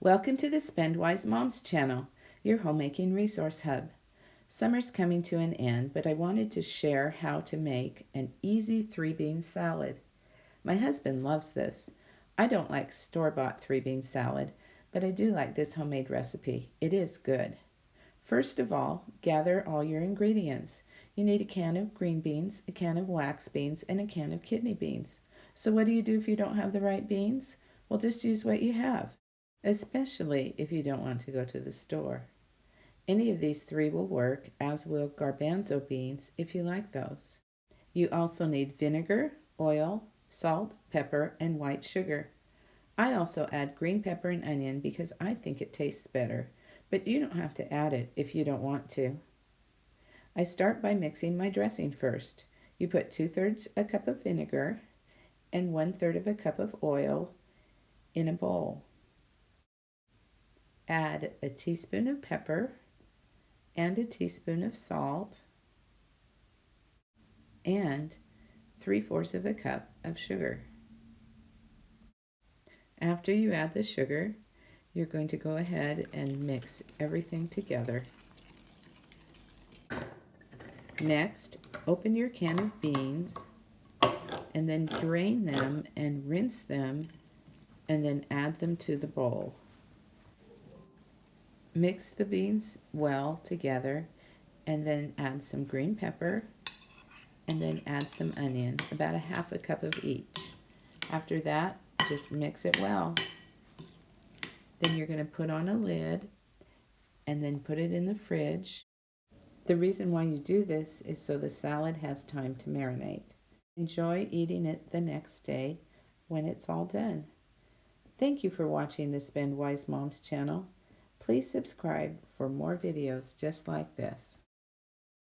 Welcome to the Spendwise Moms channel, your homemaking resource hub. Summer's coming to an end, but I wanted to share how to make an easy 3-bean salad. My husband loves this. I don't like store-bought 3-bean salad, but I do like this homemade recipe. It is good. First of all, gather all your ingredients. You need a can of green beans, a can of wax beans, and a can of kidney beans. So what do you do if you don't have the right beans? Well, just use what you have, especially if you don't want to go to the store. Any of these three will work, as will garbanzo beans if you like those. You also need vinegar, oil, salt, pepper, and white sugar. I also add green pepper and onion because I think it tastes better, but you don't have to add it if you don't want to. I start by mixing my dressing first. You put 2/3 a cup of vinegar and 1/3 of a cup of oil in a bowl. Add a teaspoon of pepper and a teaspoon of salt and 3/4 of a cup of sugar. After you add the sugar, you're going to go ahead and mix everything together. Next, open your can of beans and then drain them and rinse them and then add them to the bowl. Mix the beans well together and then add some green pepper and then add some onion, about 1/2 cup of each. After that, just mix it well. Then you're going to put on a lid and then put it in the fridge. The reason why you do this is so the salad has time to marinate. Enjoy eating it the next day when it's all done. Thank you for watching the Spendwise Moms channel. Please subscribe for more videos just like this.